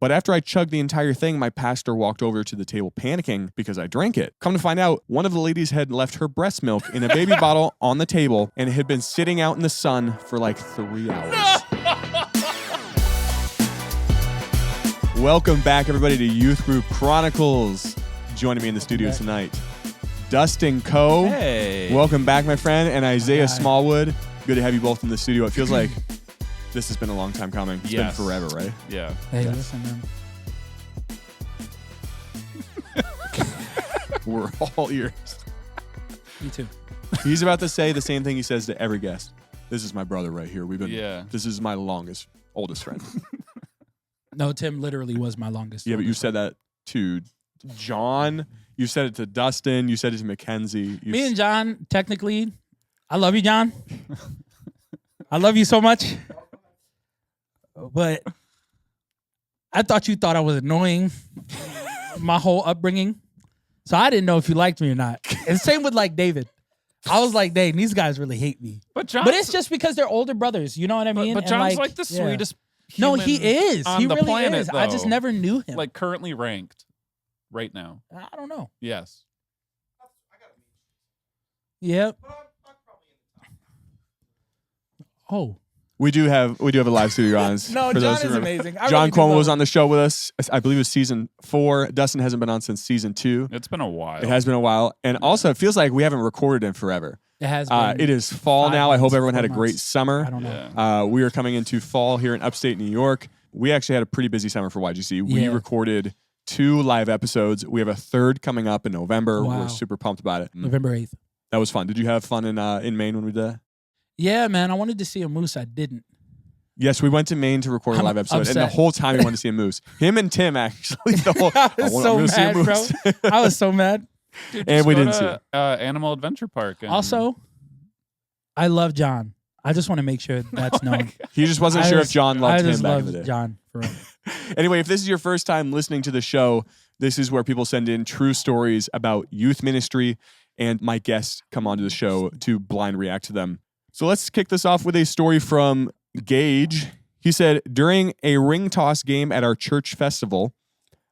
But after I chugged the entire thing, my pastor walked over to the table panicking because I drank it. Come to find out, one of the ladies had left her breast milk in a baby bottle on the table, and it had been sitting out in the sun for like 3 hours. Welcome back, everybody, to Youth Group Chronicles. Joining me in the studio tonight, Dustin Coe. Hey. Welcome back, my friend, and Isaiah Smallwood. Good to have you both in the studio. It feels like this has been a long time coming. It's been forever, right? Yeah. Hey, listen, man. We're all ears. Me too. He's about to say the same thing he says to every guest. This is my brother right here. This is my oldest friend. No, Tim literally was my longest. Yeah, but you said that to John. You said it to Dustin. You said it to Mackenzie. Me and John, technically, I love you, John. I love you so much. But I thought you thought I was annoying my whole upbringing. So I didn't know if you liked me or not. And same with like David. I was like, dang, these guys really hate me. But it's just because they're older brothers. You know what I mean? But John's like the sweetest No, human he is. on He the really planet, is. though. I just never knew him. Like currently ranked right now. I don't know. Yes. Yep. Oh. We do have a live studio on. No, John is amazing. John Cuomo was on the show with us. I believe it was season 4. Dustin hasn't been on since season 2. It's been a while. It has been a while. And also, it feels like we haven't recorded in forever. It has been. It is fall now. I hope everyone had a 4 great months. summer. I don't know. Yeah. We are coming into fall here in upstate New York. We actually had a pretty busy summer for YGC. We recorded 2 live episodes. We have a 3rd coming up in November. Wow. We're super pumped about it. November 8th. That was fun. Did you have fun in Maine when we did that? Yeah, man. I wanted to see a moose. I didn't. Yes, we went to Maine to record a live episode, upset. and the whole time we wanted to see a moose. Him and Tim, actually. I was so mad, bro. I was so mad. Dude, And we didn't to, see it. Animal Adventure Park. And Also, I love John. I just want to make sure that's known. He just wasn't sure if John loved him back in the day. John for real. Anyway, if this is your first time listening to the show, this is where people send in true stories about youth ministry, and my guests come onto the show to blind react to them. So let's kick this off with a story from Gage. He said, during a ring toss game at our church festival,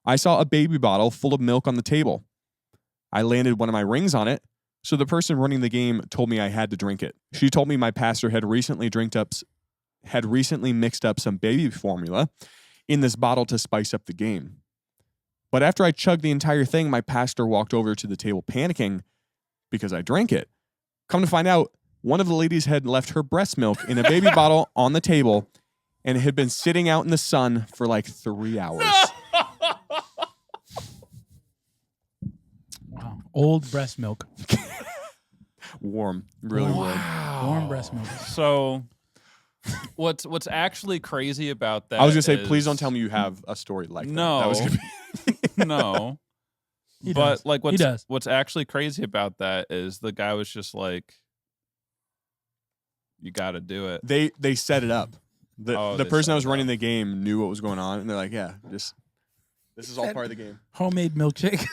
I saw a baby bottle full of milk on the table. I landed one of my rings on it, so the person running the game told me I had to drink it. She told me my pastor had recently mixed up some baby formula in this bottle to spice up the game. But after I chugged the entire thing, my pastor walked over to the table panicking because I drank it. Come to find out, one of the ladies had left her breast milk in a baby bottle on the table, and it had been sitting out in the sun for like 3 hours. Wow. Old breast milk. Warm. Really warm. Warm breast milk. So, what's actually crazy about that? I was going to say, please don't tell me you have a story like that. No. That was gonna be No. He But does. like, He does. what's actually crazy about that is the guy was just like, "You got to do it." They set it up. The They person set that was it running up. the game knew what was going on, and they're like, yeah, this is all part of the game. Homemade milkshake.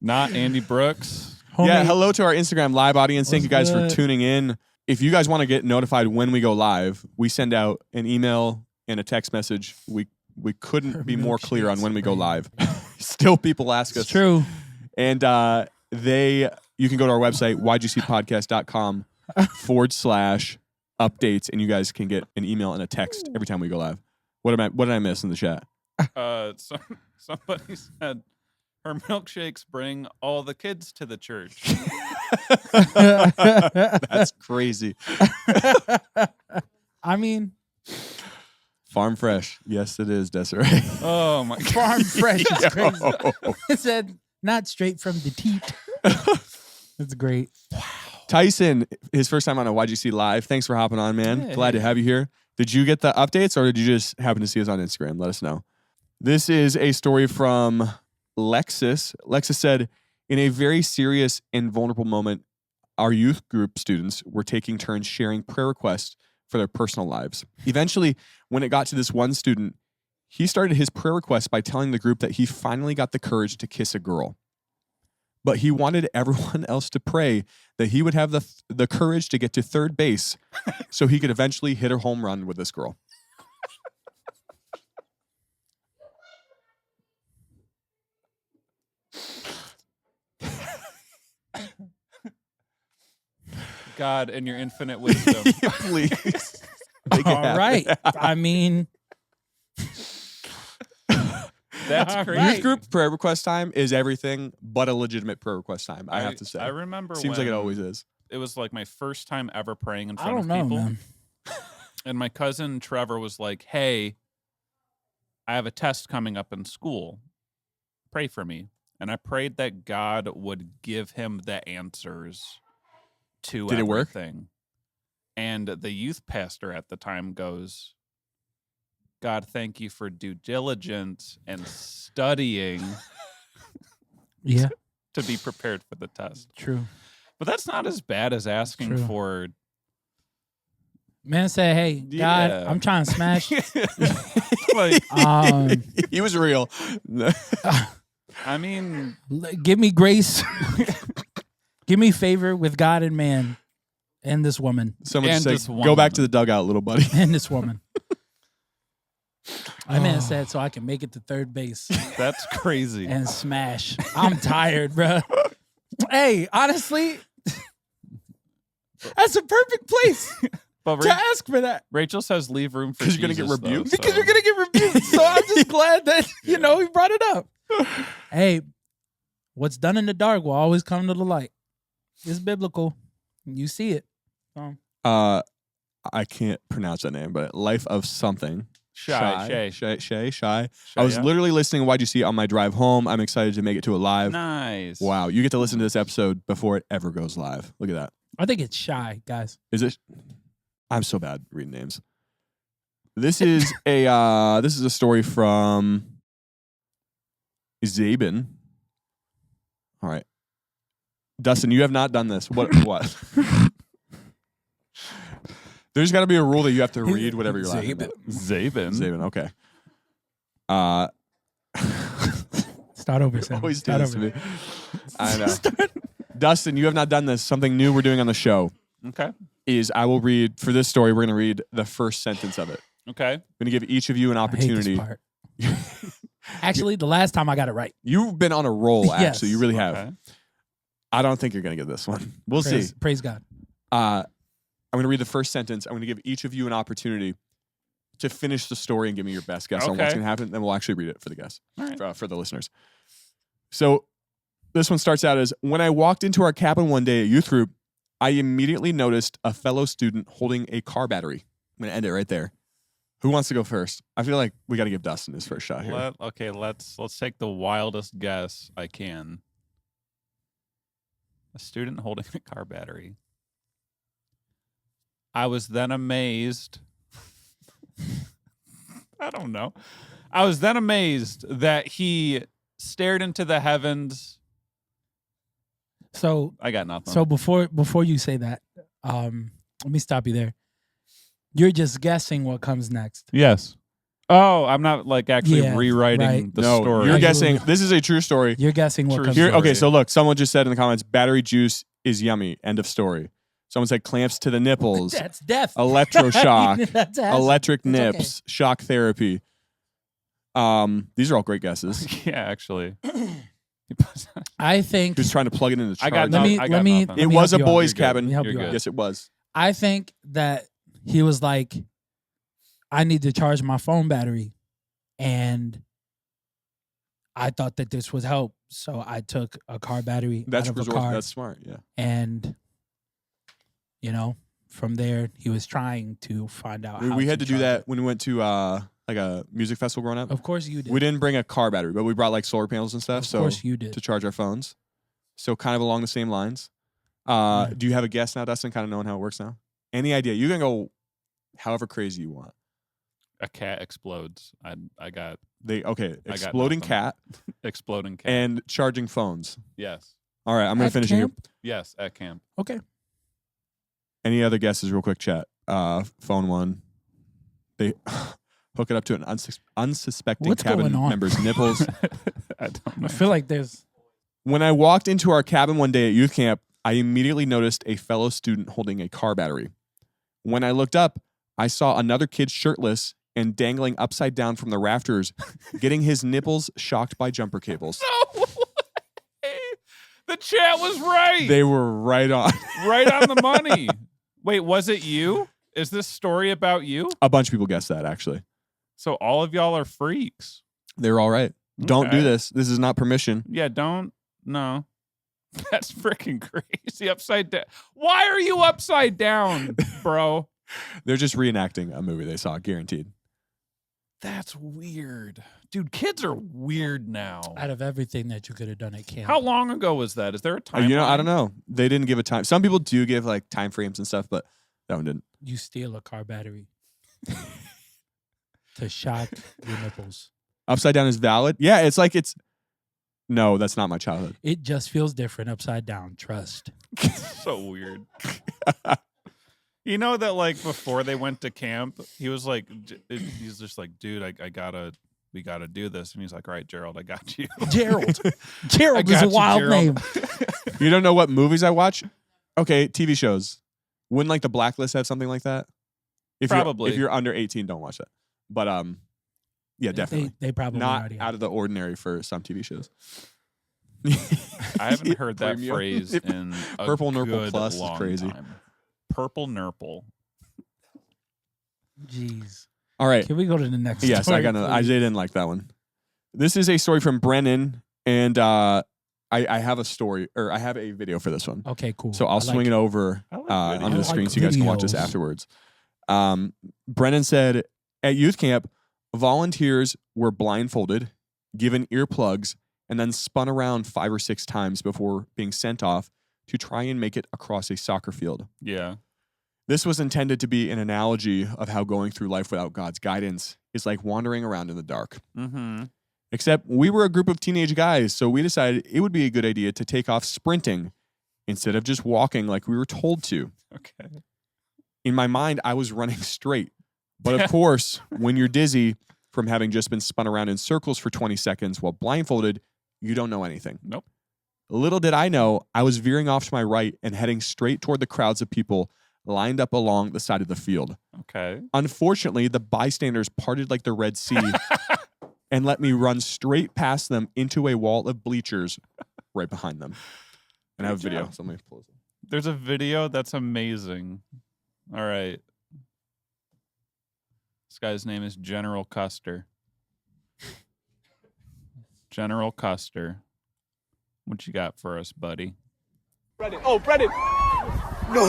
Not Andy Brooks. Yeah, hello to our Instagram live audience. Thank you guys for What's tuning in. If you guys want to get notified when we go live, we send out an email and a text message. We couldn't be more clear on when we go live. Still, people ask us. It's true. And you can go to our website, ygcpodcast.com/updates, and you guys can get an email and a text every time we go live. What did I miss in the chat? Somebody said her milkshakes bring all the kids to the church. That's crazy. I mean, Farm fresh. Yes, it is, Desiree. Oh my God. farm fresh is crazy. Yo. It said not straight from the teat. That's great. Tyson, his first time on a YGC Live. Thanks for hopping on, man. Hey. Glad to have you here. Did you get the updates, or did you just happen to see us on Instagram? Let us know. This is a story from Lexus. Lexus said, in a very serious and vulnerable moment, our youth group students were taking turns sharing prayer requests for their personal lives. Eventually, when it got to this one student, he started his prayer request by telling the group that he finally got the courage to kiss a girl. But he wanted everyone else to pray that he would have the courage to get to third base so he could eventually hit a home run with this girl. God, in your infinite wisdom. Please. All right. I mean, That's All crazy. right. Youth group prayer request time is everything but a legitimate prayer request time, I have to say. I remember Seems like it when always is. it was like my first time ever praying in I front don't of know, people. man. And my cousin Trevor was like, hey, I have a test coming up in school. Pray for me. And I prayed that God would give him the answers to Did it work? everything. And the youth pastor at the time goes, God, thank you for due diligence and studying Yeah, to be prepared for the test. true. But that's not as bad as asking True. for. Man said, hey, God, Yeah. I'm trying to smash. Like, He was real. I mean, Give me grace. Give me favor with God and man and this woman. Someone And just just said, one go back woman. to the dugout, little buddy. And this woman. My man said, so I can make it to third base that's crazy. and smash. I'm tired, bro. Hey, honestly, that's a perfect place But to ask for that. Rachel says leave room for 'Cause you're gonna get Jesus, though, rebuked? Because so- you're going to get rebuked. So I'm just glad that, he brought it up. Hey, what's done in the dark will always come to the light. It's biblical. You see it. I can't pronounce that name, but Life of Something. Shay. I was yeah. literally listening to Why'd You See It on my drive home. I'm excited to make it to it live. Nice. Wow, you get to listen to this episode before it ever goes live. Look at that. I think it's shy, guys. Is it? I'm so bad reading names. This is a story from Zabin. All right, Dustin, you have not done this. What? There's got to be a rule that you have to read whatever you're laughing about. Zabin. Okay. Start over, Sam. Always do Start this to over. me. I know. Dustin, you have not done this. Something new we're doing on the show Okay. is I will read, for this story, we're going to read the first sentence of it. Okay. I'm going to give each of you an I hate this opportunity. part. Actually, the last time I got it right. You've been on a roll, Yes. actually. You really have. Okay. I don't think you're going to get this one. We'll see. Praise God. I'm going to read the first sentence. I'm going to give each of you an opportunity to finish the story and give me your best guess on what's Okay. going to happen. Then we'll actually read it for the guests, All right. for the listeners. So this one starts out as, when I walked into our cabin one day at youth group, I immediately noticed a fellow student holding a car battery. I'm going to end it right there. Who wants to go first? I feel like we got to give Dustin his first shot here. Let's take the wildest guess I can. A student holding a car battery. I was then amazed. I don't know. I was then amazed that he stared into the heavens. So I got nothing. So before you say that, let me stop you there. You're just guessing what comes next. yes. Oh, I'm not like actually Yeah, rewriting right. the No, story. you're Absolutely. guessing. This is a true story. You're guessing what True comes Here, next. okay, story. so look, someone just said in the comments, battery juice is yummy. End of story. Someone said clamps to the nipples, That's death. electroshock, That's acid. electric It's okay. nips, shock therapy. These are all great guesses. yeah, actually. I think Who's trying to plug it into I got charge? let no- me I let got me. nothing. let It me was a help you out. boys' You're good. cabin. Let me help You're you good. out. Yes, it was. I think that he was like, I need to charge my phone battery, and I thought that this would help, so I took a car battery That's out of a resourceful. car, That's smart. Yeah. and from there he was trying to find out. We, how we had to do charge that it. when we went to like a music festival growing up. Of course you did. We didn't bring a car battery, but we brought like solar panels and stuff. Of So course you did. to charge our phones. So kind of along the same lines. Right. Do you have a guess now, Dustin? Kind of knowing how it works now? Any idea? You can go however crazy you want. A cat explodes. I got Okay, got exploding nothing. cat exploding cat. and charging phones. yes. All right, I'm gonna At finish it here. camp? Yes, at camp. Okay. Any other guesses, real quick, chat? Phone one. They hook it up to an unsuspecting What's cabin going on? member's nipples. I don't know. I feel like there's. When I walked into our cabin one day at youth camp, I immediately noticed a fellow student holding a car battery. When I looked up, I saw another kid shirtless and dangling upside down from the rafters, getting his nipples shocked by jumper cables. No way. The chat was right. They were right on. Right on the money. Wait, was it you? Is this story about you? A bunch of people guessed that, actually. So all of y'all are freaks. They were all right. Don't do Okay. this. This is not permission. Yeah, don't. No. That's freaking crazy. Upside down. Why are you upside down, bro? They're just reenacting a movie they saw, guaranteed. That's weird. Dude, kids are weird now. Out of everything that you could have done at camp. How long ago was that? Is there a time? I don't know. They didn't give a time. Some people do give like time frames and stuff, but that one didn't. You steal a car battery to shock your nipples. Upside down is valid. Yeah, it's like no, that's not my childhood. It just feels different upside down. Trust. So weird. You know that like before they went to camp, he was like, he's just like, dude, we gotta do this. And he's like, all right, Gerald, I got you. Gerald. I Gerald is got a you, wild Gerald. name. You don't know what movies I watch? Okay, TV shows. Wouldn't like The Blacklist have something like that? Probably. If you're under 18, don't watch that. But yeah, definitely. They probably Not already out have. of the ordinary for some TV shows. I haven't heard that Premium. phrase in a Purple Nurple good Plus is long crazy. time. Purple Nurple. Jeez. All right. Can we go to the next Yes, story, I got another. I please? didn't like that one. This is a story from Brennan, and I have a story, or I have a video for this one. Okay, cool. So I'll swing it over I like onto the videos. screen I like so you guys can watch this videos. afterwards. Brennan said, at youth camp, volunteers were blindfolded, given earplugs, and then spun around 5 or 6 times before being sent off to try and make it across a soccer field. Yeah. This was intended to be an analogy of how going through life without God's guidance is like wandering around in the dark. Mm-hmm. Except we were a group of teenage guys, so we decided it would be a good idea to take off sprinting instead of just walking like we were told to. Okay. In my mind, I was running straight. But of course, when you're dizzy from having just been spun around in circles for 20 seconds while blindfolded, you don't know anything. Nope. Little did I know, I was veering off to my right and heading straight toward the crowds of people lined up along the side of the field. Okay. Unfortunately, the bystanders parted like the Red Sea and let me run straight past them into a wall of bleachers right behind them. And I have a Good video. job. So let me pull this up. There's a video that's amazing. All right. This guy's name is General Custer. General Custer. What you got for us, buddy? Brennan. Oh, Brennan. No.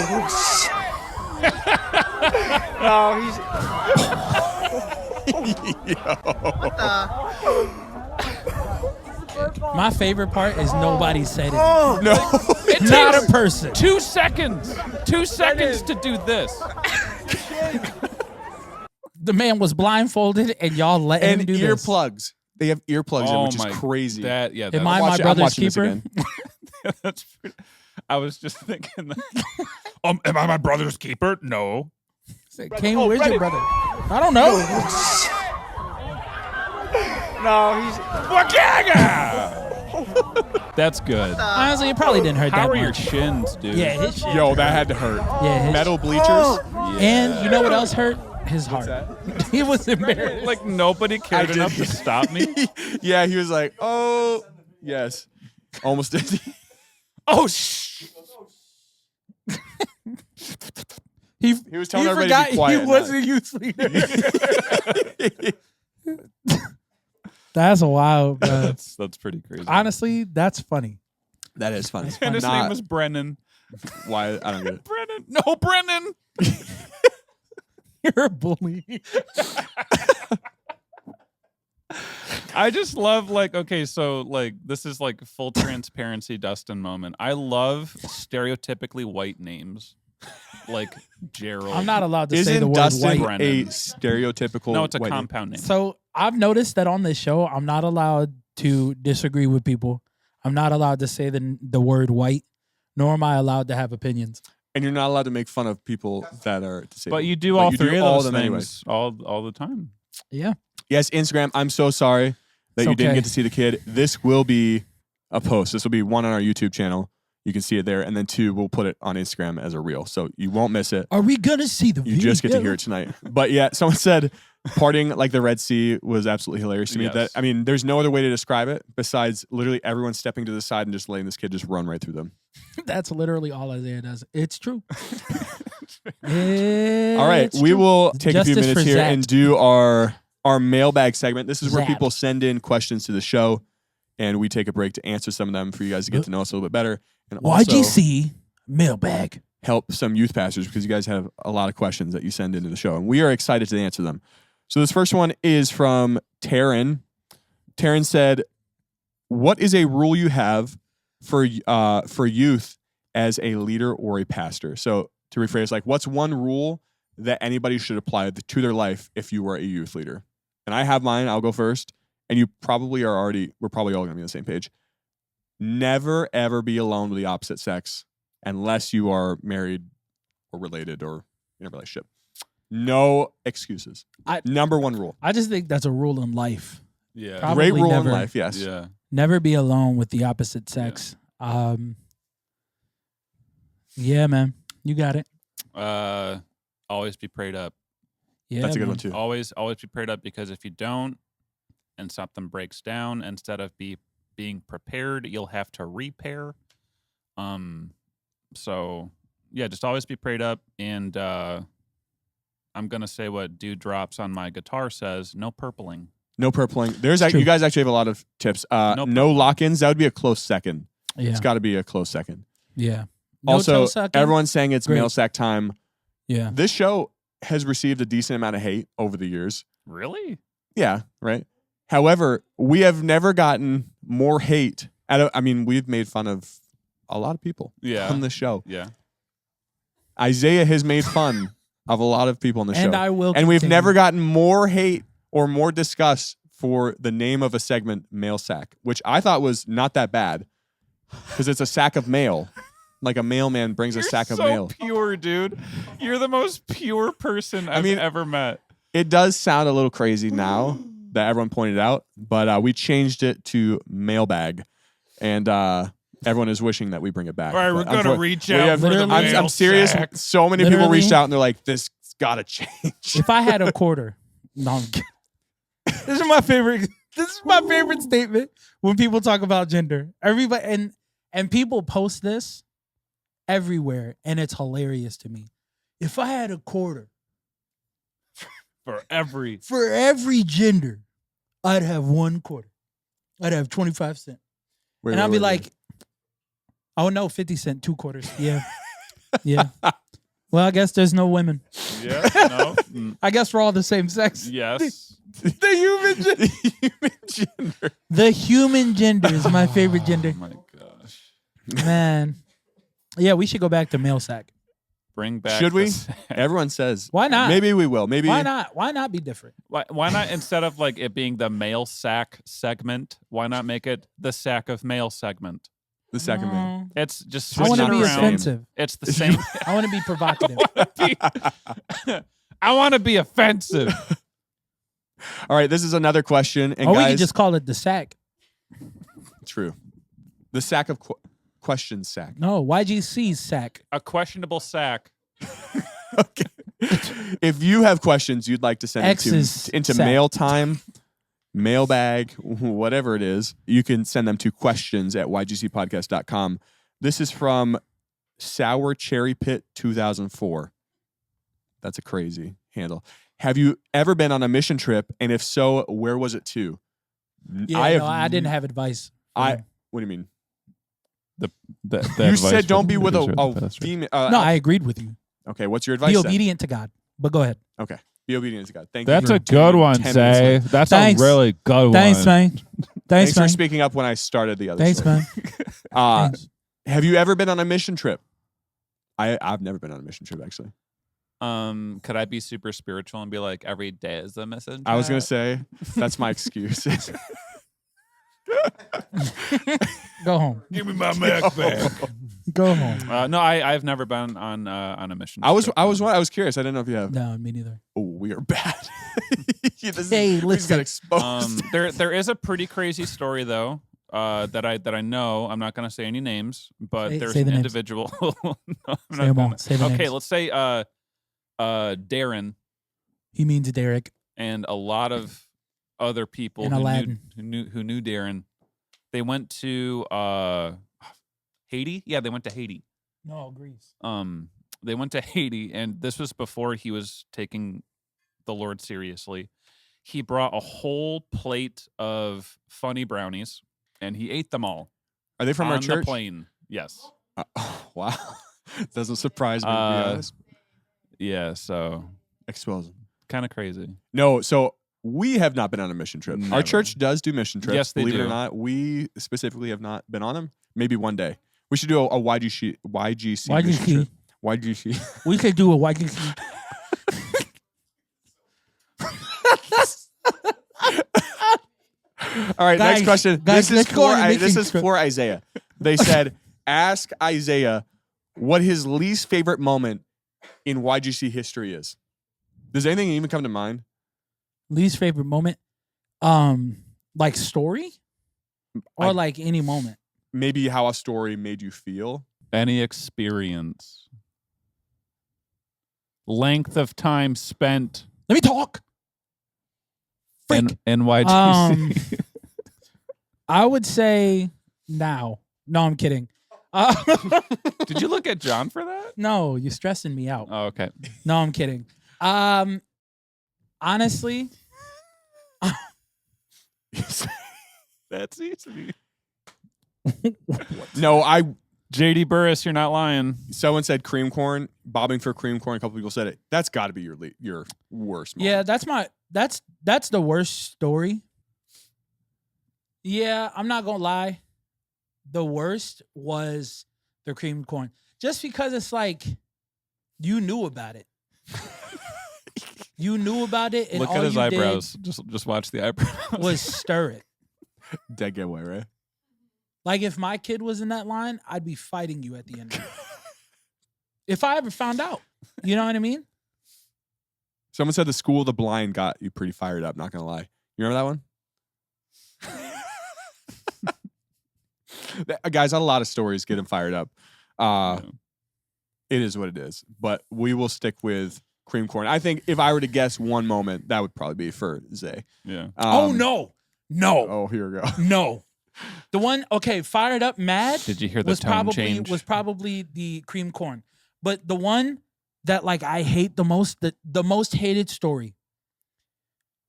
No, he's. My favorite part is nobody said it. No. It Not takes a person. 2 seconds. 2 seconds to do this. The man was blindfolded and y'all let him And do this. earplugs. They have earplugs in, which is crazy. That yeah. Am I my I'm brother's watching this keeper? again. That's pretty, I was just thinking that. Am I my brother's keeper? No. Kane, Oh, where's your Brennan. brother? I don't know. No, he's. That's good. Honestly, it probably didn't hurt How that are your much. shins, dude? Yeah, his shit. Yo, that had to hurt. Yeah, his Metal bleachers. And you know what else hurt? His heart. He was embarrassed. Like nobody cared I enough did. to stop me. Yeah, he was like, oh, yes. Almost did. Oh shh. He was telling everybody to be quiet, he was a youth leader. That's wild, bro. That's pretty crazy. Honestly, that's funny. That is funny. And his name was Brennan. Why? I don't get it. Brennan. No, Brennan. You're a bully. I just love okay, so this is like full transparency Dustin moment. I love stereotypically white names. Like Gerald. I'm not allowed to say Isn't the word Dustin white. a stereotypical? No, it's a white name? compound name. So I've noticed that on this show, I'm not allowed to disagree with people. I'm not allowed to say the word white, nor am I allowed to have opinions. And you're not allowed to make fun of people that are disabled. But you do all three of those them things anyways. all the time. Yeah. Yes, Instagram. I'm so sorry that It's you didn't okay. get to see the kid. This will be a post. This will be one on our YouTube channel. You can see it there, and then 2, we'll put it on Instagram as a reel, so you won't miss it. Are we gonna see the You video? just get to hear it tonight. But yeah, someone said Partying like the Red Sea was absolutely hilarious to me. Yes. There's no other way to describe it besides literally everyone stepping to the side and just letting this kid just run right through them. That's literally all Isaiah does. It's true. All right, we will take a few Justice minutes for here Zach. and do our mailbag segment. This is where Zap. people send in questions to the show, and we take a break to answer some of them for you guys to get to know us a little bit better. And also YGC mailbag. help some youth pastors because you guys have a lot of questions that you send into the show, and we are excited to answer them. So this first one is from Taryn. Taryn said, "What is a rule you have for youth as a leader or a pastor?" So to rephrase, like, what's one rule that anybody should apply to their life if you were a youth leader? And I have mine. I'll go first. And you probably we're probably all going to be on the same page. Never, ever be alone with the opposite sex unless you are married or related or in a relationship. No excuses. Number one rule. I just think that's a rule in life. Yeah. Probably Great rule never. in life, yes. Yeah. Never be alone with the opposite sex. Yeah, man. You got it. Always be prayed up. Yeah, That's a good man. one too. Always be prayed up, because if you don't and something breaks down, instead of being prepared, you'll have to repair. So yeah, just always be prayed up. And I'm gonna say what Dude Drops on my guitar says: no purpling. No purpling. True. You guys actually have a lot of tips. No lock-ins. That would be a close second. Yeah. It's got to be a close second. Yeah. No Also, toe sucking. everyone's saying it's Great. mail sack time. Yeah. This show has received a decent amount of hate over the years. Really? Yeah, right. However, we have never gotten more hate. We've made fun of a lot of people on the show. Yeah. Isaiah has made fun of a lot of people on the show. And I will And we've continue. never gotten more hate or more disgust for the name of a segment, Mail Sack, which I thought was not that bad because it's a sack of mail. Like a mailman brings a sack of mail. Pure, dude. You're the most pure person I've ever met. It does sound a little crazy now that everyone pointed out, but we changed it to Mailbag, and everyone is wishing that we bring it back. All right, we're But gonna reach out for the Literally- mail I'm serious. sack. So many people Literally- reached out and they're like, "This gotta change." If I had a quarter, no, I'm kidding. This is my favorite. This is my favorite statement when people talk about gender. Everybody and people post this everywhere, and it's hilarious to me. If I had a quarter For every gender, I'd have 1 quarter. I'd have 25 cents, Wait, and I'd wait, be wait, like, "Oh no, 50 cent, 2 quarters." Yeah, yeah. Well, I guess there's no women. Yeah. No. I guess we're all the same sex. Yes. the human gender. The human gender is my favorite gender. Oh my gosh. Man. Yeah, we should go back to mail sack. Bring back. Should we? the sack. Everyone says. Why not? Maybe we will. Maybe. Why not? Why not be different? Why not, instead of like it being the mail sack segment, why not make it the sack of mail segment? The sack of mail. No. It's just I want to switching be around. offensive. It's the same. I want to be provocative. I want to be offensive. All right, this is another question, and Or we guys, could just call it the sack. true. The sack of question sack. No, YGC sack. A questionable sack. Okay. If you have questions you'd like to send X's into sack. mail time, mailbag, whatever it is, you can send them to questions@ygcpodcast.com. This is from Sour Cherry Pit 2004. That's a crazy handle. Have you ever been on a mission trip? And if so, where was it to? Yeah, I didn't have advice. What do you mean? You said don't be with a female. No, I agreed with you. Okay, what's your advice? Be then? obedient to God. But go ahead. Okay, be obedient to God. Thank That's you. a good one, 10 Zay. minutes late. That's Thanks. a really good Thanks, one. man. Thanks Thanks, for man. speaking up when I started the other Thanks, story. man. Thanks. Have you ever been on a mission trip? I've never been on a mission trip, actually. Could I be super spiritual and be like, every day is a message? I was going to say, that's my excuse. Go home. Give me my Mac back. Go home. No, I've never been on a mission. I was trip. curious. I didn't know if you have. No, me neither. Oh, we are bad. Hey, we just listen. got exposed. There is a pretty crazy story though that I know. I'm not going to say any names, but there's say an the names. individual. No, I'm Say not them all. gonna. Say the Okay, names. let's say Darren, He means Derek. and a lot of other people And Aladdin. who knew Darren. They went to Haiti. Yeah, they went to Haiti. No, Greece. They went to Haiti, and this was before he was taking the Lord seriously. He brought a whole plate of funny brownies, and he ate them all. Are they from on our church? the plane. Yes. Wow. Doesn't surprise me, to be honest. Yeah, so Expose them. kind of crazy. No, so we have not been on a mission trip. Our Never. church does do mission trips. Yes, they believe it or do. not. We specifically have not been on them. Maybe one day. We should do a YGC mission trip. YGC. We could do a YGC. All right, Guys, next question. guys, let's go on a This mission is trip. for Isaiah. They said, ask Isaiah what his least favorite moment in YGC history is. Does anything even come to mind? Least favorite moment? Like story? Or like any moment? Maybe how a story made you feel. Any experience. Length of time spent Let me talk. Freak. in NYGC. I would say now. No, I'm kidding. Did you look at John for that? No, you're stressing me out. Oh, okay. No, I'm kidding. Honestly, That's easy. No, JD Burris, you're not lying. someone said cream corn, bobbing for cream corn. A couple people said it. That's got to be your worst moment. yeah, that's the worst story. Yeah, I'm not gonna lie. The worst was the cream corn, just because it's like you knew about it. You knew about it, and Look all at his you eyebrows. Just watch the eyebrows. did was stir it. Dead giveaway, right? Like if my kid was in that line, I'd be fighting you at the end of it. If I ever found out, you know what I mean? Someone said the School of the Blind got you pretty fired up. Not gonna lie. You remember that one? Guys, a lot of stories get him fired up. It is what it is. But we will stick with cream corn. I think if I were to guess one moment, that would probably be for Zay. Yeah. Oh no. Oh, here we go. No. The one, okay, fired up mad Did you hear the was tone change? probably the cream corn. But the one that like I hate the most, the most hated story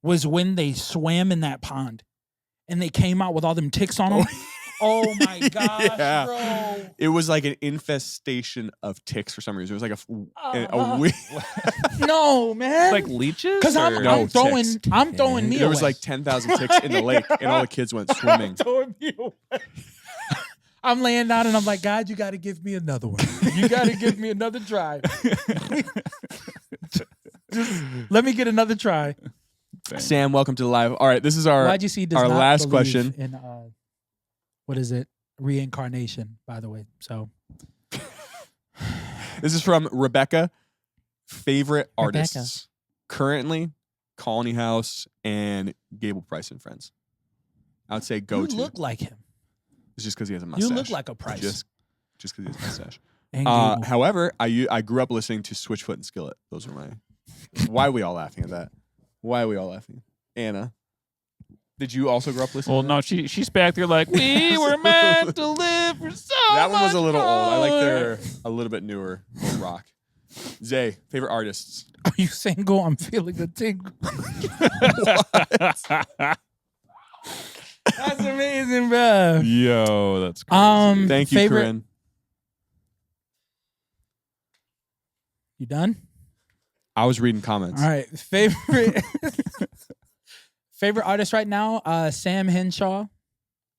was when they swam in that pond and they came out with all them ticks on them. Oh my gosh, Yeah. bro. It was like an infestation of ticks for some reason. It was like a week. No, man. Like leeches? Because or- No, I'm throwing ticks. I'm throwing me There was away. like 10,000 ticks in the lake, and all the kids went swimming. Throwing me away. I'm laying down and I'm like, God, you got to give me another one. You got to give me another try. Just let me get another try. Sam, welcome to the live. All right, this is our YGC does our not last believe question. in what is it? Reincarnation, by the way. So This is from Rebecca. Favorite Rebecca. artists currently, Colony House and Gable Price and Friends. I would say go you to. look like him. It's just because he has a mustache. You look like a Price. Just because he has a mustache. And Gable. However, I grew up listening to Switchfoot and Skillet. Those are my. Why are we all laughing at that? Why are we all laughing? Anna, did you also grow up listening? Well, to no, that? she's back there like, we were meant to live for so That one was a much little old. I like more." their a little bit newer rock. Zay, favorite artists. Are you single? I'm feeling a tingle. That's amazing, bro. Yo, that's crazy. Thank you, favorite- Corinne. You done? I was reading comments. All right. Favorite favorite artist right now, Sam Henshaw.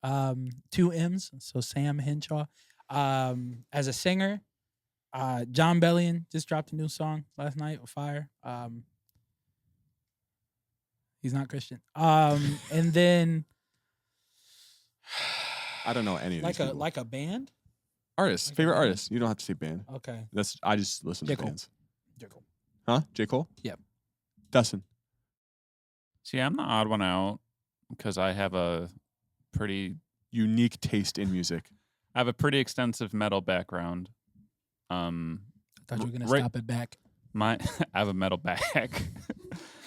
2 M's. So Sam Henshaw. As a singer, John Bellion just dropped a new song last night with Fire. He's not Christian. And then I don't know any of these people. like a band. Artists. like a Favorite band. artists. You don't have to say band. Okay. I just listen J. to Cole. bands. Huh? J. Cole? Yep. Dustin. See, I'm the odd one out because I have a pretty Unique taste in music. extensive metal background. I thought you were gonna Right. stop it back. I have a metal back.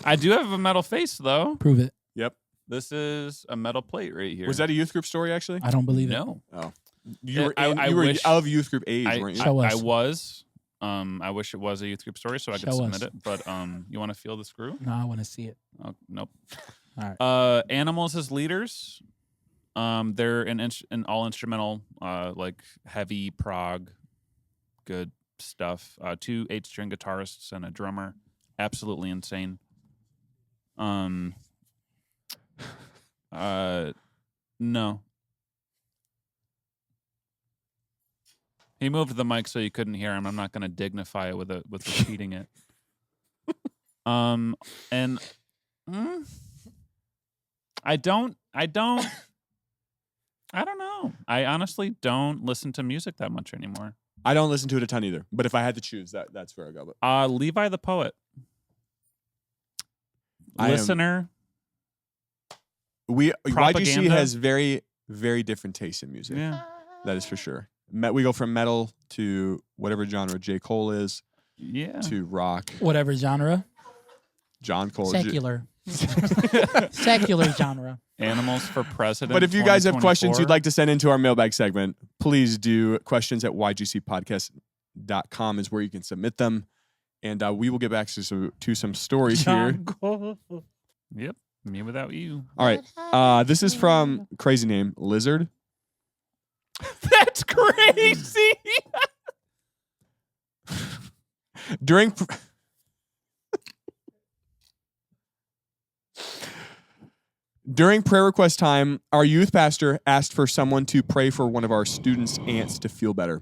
I do have a metal face, though. Prove it. Yep. This is a metal plate right here. Was that a youth group story, actually? I don't believe it. No. Oh. Yeah, You were of youth group age, weren't you? Show us. I was. I wish it was a youth group story so I could Show submit us. it. But you want to feel the screw? No, I want to see it. Oh, nope. All right. Animals as leaders. They're an all instrumental, like heavy prog, good stuff. 2 8-string guitarists and a drummer. Absolutely insane. No. He moved the mic so you couldn't hear him. I'm not going to dignify it with repeating it. And I don't know. I honestly don't listen to music that much anymore. I don't listen to it a ton either. But if I had to choose, that's where I go. But Levi the Poet. I am- Listener. YGC Propaganda? has very, very different tastes in music. Yeah. That is for sure. We go from metal to whatever genre J. Cole is Yeah. to rock. Whatever genre. John Cole. Secular. Secular genre. Animals for president. But if you guys have questions you'd 2024. like to send into our mailbag segment, please do. Questions at ygcpodcast.com is where you can submit them. And we will get back to some stories here. Yep. Me without you. All right. This is from crazy name, Lizard. That's crazy. During prayer request time, our youth pastor asked for someone to pray for one of our students' aunts to feel better.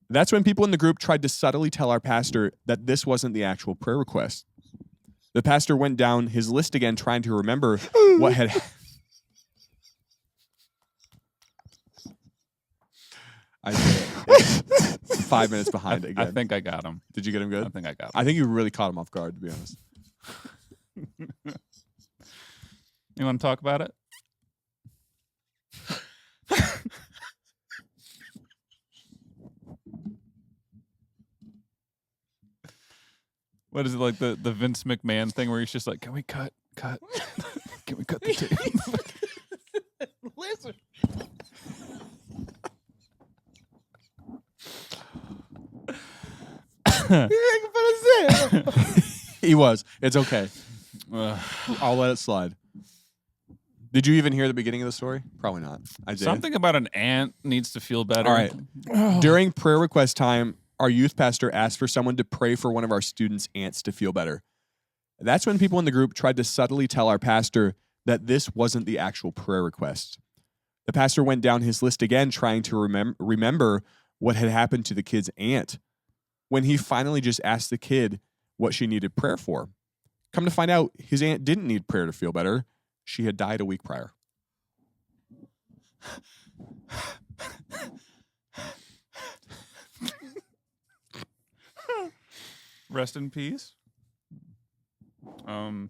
That's when people in the group tried to subtly tell our pastor that this wasn't the actual prayer request. The pastor went down his list again, trying to remember what had. I 5 minutes behind again. I think I got him. Did you get him good? I think I got him. I think you really caught him off guard, to be honest. You want to talk about it? What is it, like the Vince McMahon thing where he's just like, can we cut? Can we cut the tape? Lizard. He was. It's okay. I'll let it slide. Did you even hear the beginning of the story? Probably not. I did. Something about an ant needs to feel better. All right. During prayer request time, our youth pastor asked for someone to pray for one of our students' aunts to feel better. That's when people in the group tried to subtly tell our pastor that this wasn't the actual prayer request. The pastor went down his list again, trying to remember what had happened to the kid's aunt, when he finally just asked the kid what she needed prayer for. Come to find out, his aunt didn't need prayer to feel better. She had died a week prior. Rest in peace. Womp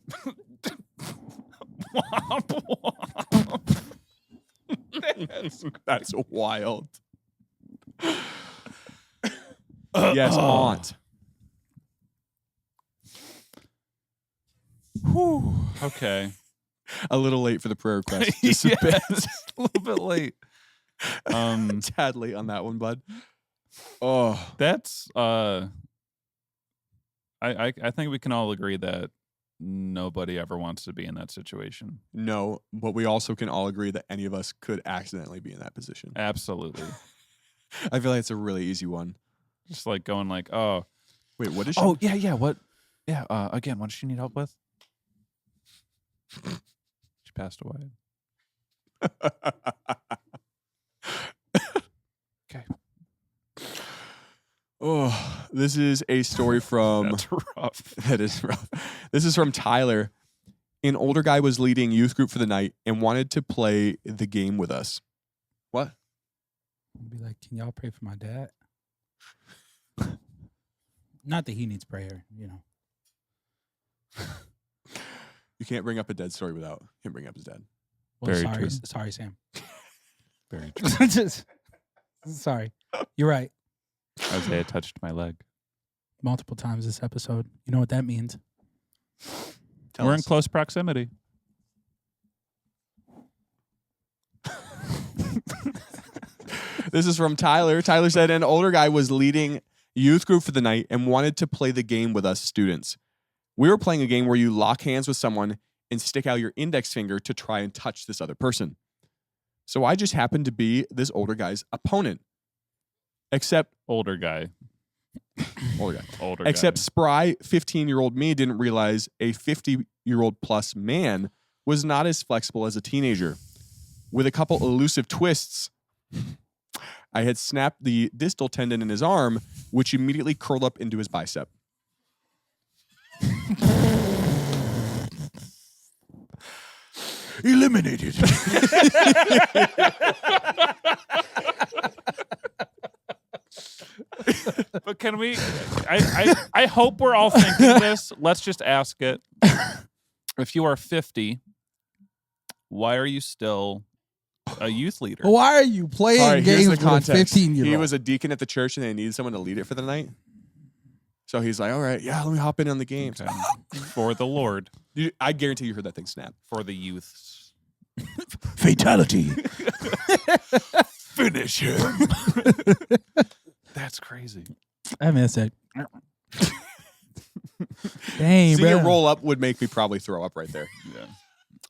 womp. That's wild. Yes, aunt. Whew. Okay. A little late for the prayer request. Just a Yes, bit. a little bit late. Tad late on that one, bud. Oh, That's I think we can all agree that nobody ever wants to be in that situation. no, but we also can all agree that any of us could accidentally be in that position. Absolutely. I feel like it's a really easy one. Just like going like, oh, Wait, what is she? oh yeah, what? Yeah, again, what does she need help with? She passed away. Okay. Oh, this is a story from. That's rough. That is rough. This is from Tyler. An older guy was leading youth group for the night and wanted to play the game with us. What? Be like, can y'all pray for my dad? Not that he needs prayer, you know. You can't bring up a dead story without him bringing up his dad. Well, Very sorry, true. sorry, Sam. Very true. Just, sorry. You're right. Isaiah touched my leg. Multiple times this episode. You know what that means? Tell We're us. in close proximity. This is from Tyler. Tyler said an older guy was leading youth group for the night and wanted to play the game with us students. We were playing a game where you lock hands with someone and stick out your index finger to try and touch this other person. So I just happened to be this older guy's opponent. Except Older guy. older guy. Older Except guy. spry 15-year-old me didn't realize a 50-year-old plus man was not as flexible as a teenager. With a couple elusive twists, I had snapped the distal tendon in his arm, which immediately curled up into his bicep. Eliminated. But can we? I hope we're all thinking this. Let's just ask it. If you are 50, why are you still a youth leader? Why are you playing All right, here's games the with a context. 15-year-old? He was a deacon at the church and they needed someone to lead it for the night. So he's like, all right, yeah, let me hop in on the games. Okay. For the Lord, I guarantee you heard that thing snap. for the youths. Fatality. Finish him. That's crazy. I missed it. Dang, Seeing bro. it roll up would make me probably throw up right there. Yeah.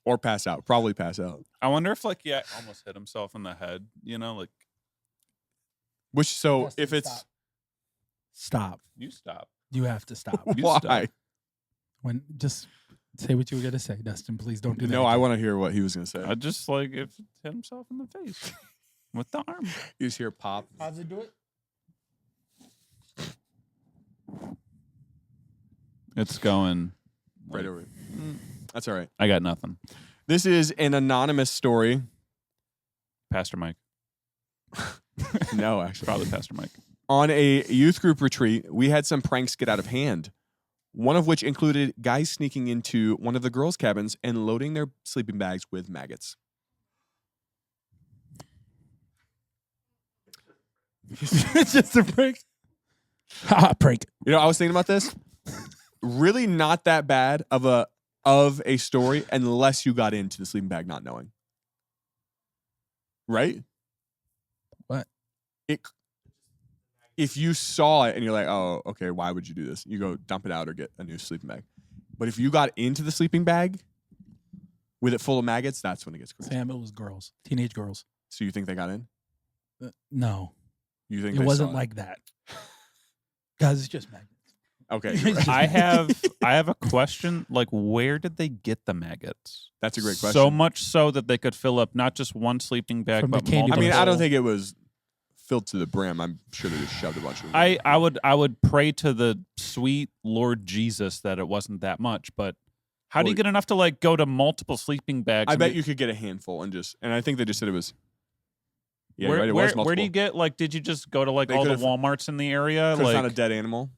Or pass out. Probably pass out. I wonder if almost hit himself in the head. You know, like Which, so Dustin, if it's... Stop. you stop. You have to stop. You Why? stop. When just say what you were gonna say, Dustin. Please don't do that. No, I want to hear what he was going to say. I just if hit himself in the face with the arm. You just hear pop. How's it do it? It's going Right over. That's all right. I got nothing. This is an anonymous story. Pastor Mike. No, actually. Probably Pastor Mike. On a youth group retreat, we had some pranks get out of hand. One of which included guys sneaking into one of the girls' cabins and loading their sleeping bags with maggots. It's just a prank. Ha, prank. You know, I was thinking about this. Really not that bad of a story unless you got into the sleeping bag not knowing. Right? What? If you saw it and you're like, oh, okay, why would you do this? You go dump it out or get a new sleeping bag. But if you got into the sleeping bag with it full of maggots, that's when it gets crazy. Sam, it was girls, teenage girls. So you think they got in? No, You think it they wasn't saw like that. Guys, it's just maggots. Okay, you're right. I have a question. Like, where did they get the maggots? That's a great question. So much so that they could fill up not just one sleeping bag, From the but candy I multiple. mean, bars. I don't think it was filled to the brim. I'm sure they just shoved a bunch of them. I would pray to the sweet Lord Jesus that it wasn't that much, but how do you Well, get enough to like go to multiple sleeping bags? I and bet be- you could get a handful and I think they just said it was. Yeah, where, you're right. It where, was multiple. where do you get like? Did you just go to like They all the could've- WalMarts in the area? Could've Like found a dead animal.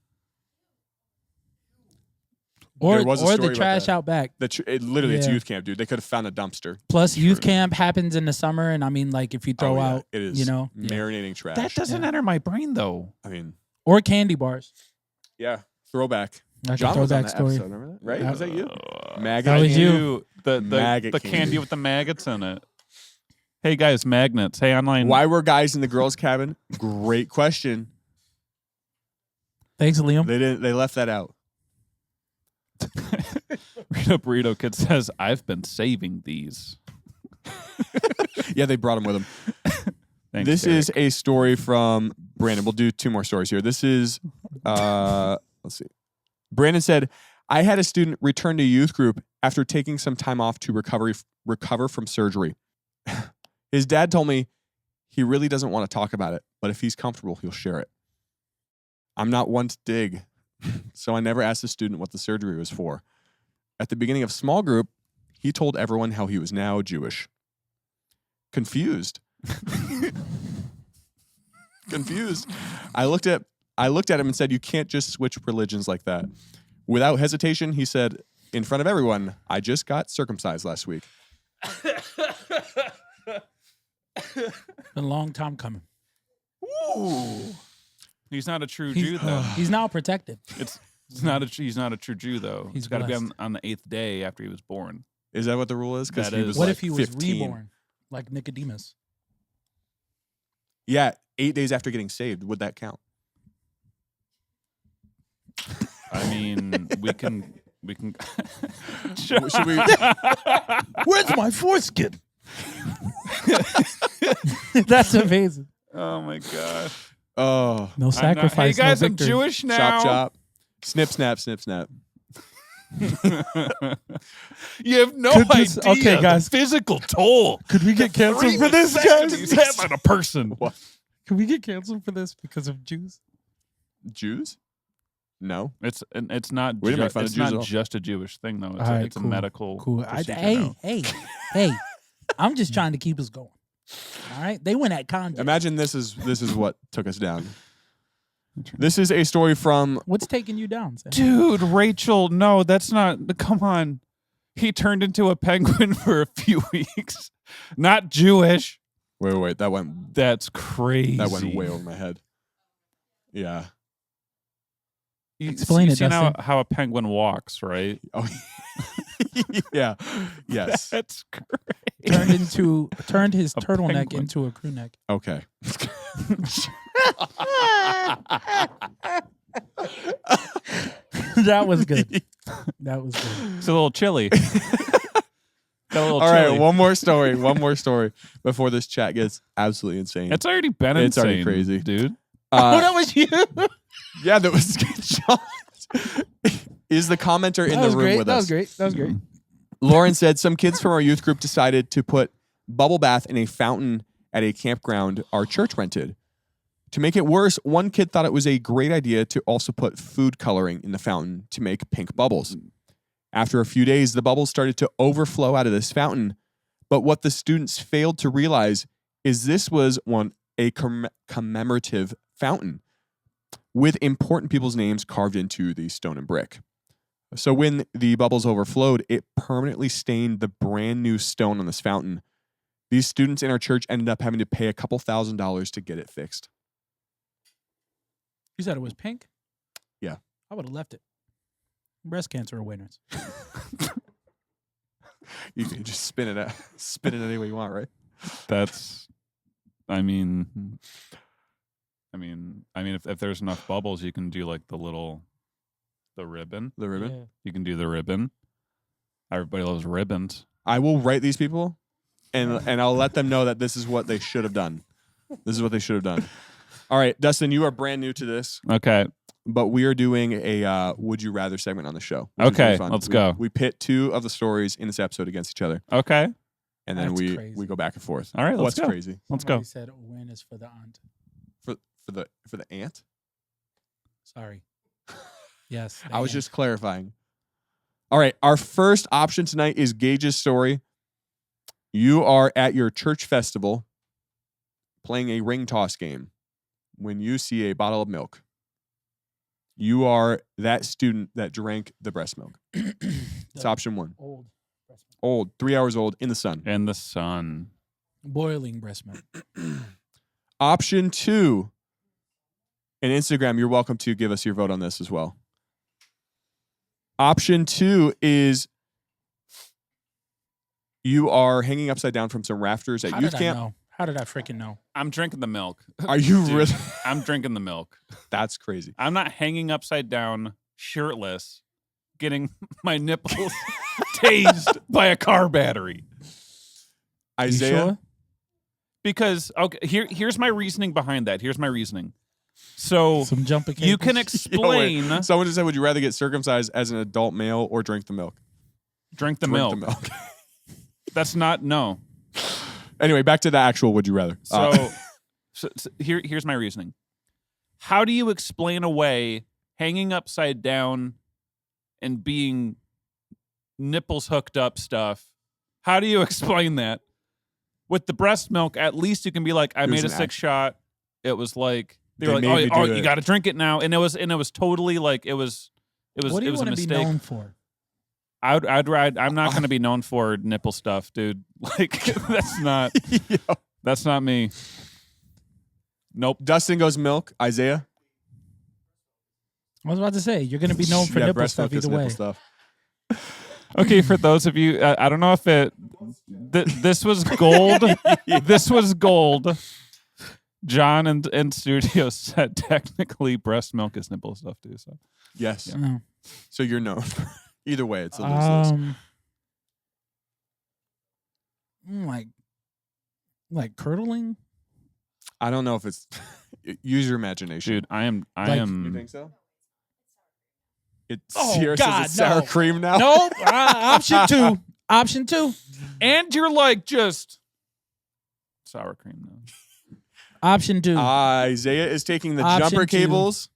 Or There was a or story the about trash that. out back. Literally, it's Yeah. youth camp, dude. They could have found a dumpster. Plus, youth camp happens in the summer, and I mean, like if you throw Oh, yeah. out, it is you know, yeah. marinating trash. that doesn't Yeah. enter my brain though. I mean, or candy bars. yeah, throwback. Like John a was on throwback that story. episode, remember that? Right? Yeah. Was that you? Uh, Maggot. That was you. The Maggot the candy. candy with the maggots in it. Hey guys, magnets. Hey online. Why were guys in the girls' cabin? Great question. Thanks, Liam. They left that out. Rito Burrito Kid says, "I've been saving these." Yeah, they brought them with them. Thanks, This Derek. is a story from Brandon. We'll do two more stories here. This is, let's see. Brandon said, I had a student return to youth group after taking some time off to recover from surgery. His dad told me he really doesn't want to talk about it, but if he's comfortable, he'll share it. I'm not one to dig, so I never asked the student what the surgery was for. At the beginning of small group, he told everyone how he was now Jewish. Confused. Confused. I looked at him and said, you can't just switch religions like that. Without hesitation, he said, in front of everyone, I just got circumcised last week. Been a long time coming. He's not a true Jew, though. He's now protected. It's He's not a true Jew though. He's got to be on the 8th day after he was born. Is that what the rule is? Because he was What like if he was 15. reborn, like Nicodemus? Yeah, 8 days after getting saved. Would that count? I mean, we can. Should we? Where's my foreskin? That's amazing. Oh my gosh. Oh, No sacrifice. Hey guys, no I'm victory. Jewish now. chop chop, snip snap, snip snap. You have no Could idea. this- okay, guys. The physical toll. Could we get canceled for this, He's guys? having a person. What? Could we get canceled for this because of Jews? Jews? No. It's not. We didn't make fun of it's Jews not at all. just a Jewish thing though. It's, All right, it's cool, a medical. Cool. procedure now. Hey. I'm just trying to keep us going. All right. They went at Kanye. Imagine this is what took us down. This is a story from What's taking you down, Sam? Dude, Rachel, no, that's not. Come on. He turned into a penguin for a few weeks. Not Jewish. Wait. That went That's crazy. way over my head. Yeah. Explain it, seen Dustin. how a penguin walks, right? Oh. Yeah. Yes. That's great. Turned his A turtleneck penguin. into a crew neck. Okay. That was good. That was good. It's a little chilly. Got a little All chilly. right. One more story before this chat gets absolutely insane. It's already been It's insane. already crazy. Dude. Oh, that was you. Yeah, that was John. Is the commenter in That the was room great. with That us? was great. That was great. Lauren said some kids from our youth group decided to put bubble bath in a fountain at a campground our church rented. To make it worse, one kid thought it was a great idea to also put food coloring in the fountain to make pink bubbles. After a few days, the bubbles started to overflow out of this fountain. But what the students failed to realize is this was a commemorative fountain with important people's names carved into the stone and brick. So when the bubbles overflowed, it permanently stained the brand new stone on this fountain. These students in our church ended up having to pay a couple $1,000s to get it fixed. You said it was pink? Yeah. I would have left it. Breast cancer awareness. You can just spin it any way you want, right? That's, I mean, if there's enough bubbles, you can do like the ribbon. The ribbon. Yeah. You can do the ribbon. Everybody loves ribbons. I will write these people, and I'll let them know that this is what they should have done. This is what they should have done. All right, Dustin, you are brand new to this, Okay. but we are doing a Would You Rather segment on the show. which is Okay, really fun. let's We- go. We pit two of the stories in this episode against each other, Okay. and then That's we crazy. go back and forth. All right, let's What's go. crazy Let's Somebody go. said awareness for the aunt. for the ant? Sorry. Yes. I was the just clarifying. All right, our first option tonight is Gage's story. You are at your church festival playing a ring toss game when you see a bottle of milk. You are that student that drank the breast milk. ant. It's option one. Old breast milk. Old, 3 hours old, in the sun. In the sun. Boiling breast milk. Option two, and Instagram, you're welcome to give us your vote on this as well. Option two is you are hanging upside down from some rafters at How youth did I camp. know? How did I freaking know? I'm drinking the milk. Are you Dude, really? I'm drinking the milk. That's crazy. I'm not hanging upside down, shirtless, getting my nipples tased by a car battery. Isaiah, You sure? Because here's my reasoning behind that. Here's my reasoning. So Some jumping you can cables? explain. someone just said, would you rather get circumcised as an adult male or drink the milk? Drink the Drink milk. That's not no. Anyway, back to the actual would you rather. So, here's my reasoning. How do you explain away hanging upside down and being nipples hooked up stuff? How do you explain that? With the breast milk, at least you can be like, I It was made a an 6 act. shot. It was like they They were made like, me oh, do you it. got to drink it now, and it was totally like it was What do you a want to be mistake. known for? I'd ride. I'm not going to be known for nipple stuff, dude. Like that's not me. Nope. Dustin goes milk. Isaiah, I was about to say, you're going to be known for nipple breast stuff milk is either way. nipple stuff. Okay, for those of you, I don't know if this was gold. This was gold. John in studio said technically breast milk is nipple stuff too. So Yes. Oh. So you're known. Either way, it's a lose-lose. Like curdling. I don't know if it's. Use your imagination. dude, I am. You think so? Oh, Sierra God, says it's sour no. cream now. No, option 2. Option 2. And you're like just sour cream now. Option 2. Isaiah is taking the Option jumper 2. cables.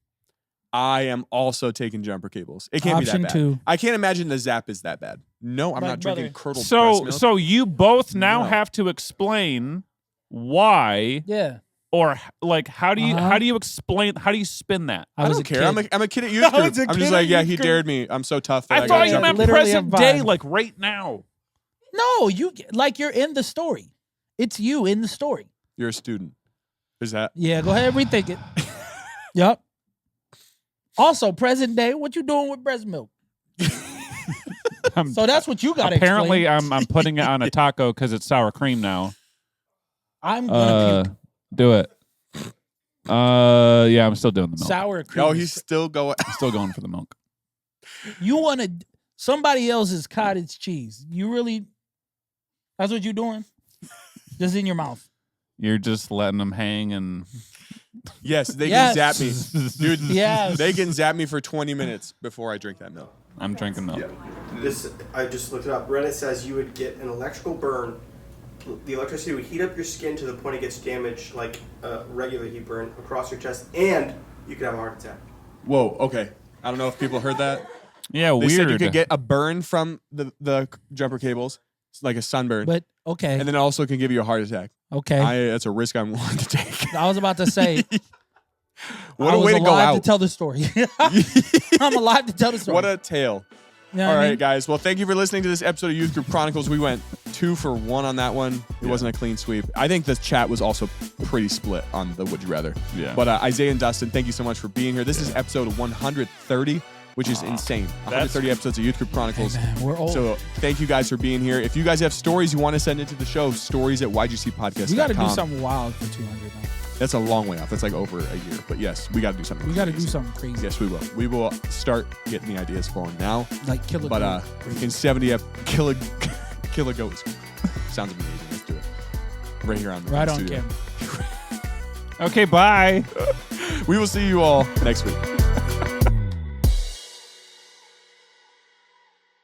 I am also taking jumper cables. It can't Option be that bad. 2. I can't imagine the zap is that bad. No, I'm Like, not drinking brother. curdled breast milk. So you both now No. have to explain why, Yeah. or like how do Uh-huh. you explain, how do you spin that? I was don't a care. kid. I'm a kid at youth I group. was a I'm kid just at like, yeah, youth he group. dared me. I'm so tough. That I got thought you jumped. meant Literally present a day, vibe. like right now. No, you're in the story. It's you in the story. You're a student. Is that? Yeah, go ahead and rethink it. Yep. Also, present day, what you doing with breast milk? So that's what you got to Apparently, explain. I'm putting it on a taco because it's sour cream now. I'm going to puke. Do it. Yeah, I'm still doing the milk. Sour cream. Oh, he's still going. I'm still going for the milk. You want to somebody else's cottage cheese. You really, that's what you're doing? Just in your mouth. You're just letting them hang and Yes, they Yes. can zap me. Dude, Yes. they can zap me for 20 minutes before I drink that milk. I'm drinking milk. This, I just looked it up. Reddit says you would get an electrical burn. The electricity would heat up your skin to the point it gets damaged, like a regular heat burn, across your chest, and you could have a heart attack. Whoa, okay. I don't know if people heard that. Yeah, They weird. said you could get a burn from the jumper cables, it's like a sunburn, But okay. and then it also can give you a heart attack. Okay. That's a risk I'm willing to take. I was about to say, What I a was way to go alive out. to tell the story. I'm alive to tell the story. What a tale. You know All what I right, mean? guys. Well, thank you for listening to this episode of Youth Group Chronicles. We went 2 for 1 on that one. It wasn't a clean sweep. I think the chat was also pretty split on the Would You Rather. Yeah. But Isaiah and Dustin, thank you so much for being here. This is episode 130, which is insane. 130 episodes of Youth Group Chronicles. Hey, man, we're old. So thank you guys for being here. If you guys have stories you want to send into the show, stories@ygcpodcast.com. we got to do something wild for 200 now. That's a long way off. That's like over a year. But yes, we got to do something. We got to do crazy. something crazy. Yes, we will. We will start getting the ideas flowing now. Like kill a But goat. in 70 kill a goat. Sounds amazing. Let's do it. Right here on the Right on studio. camera. Okay, bye. We will see you all next week.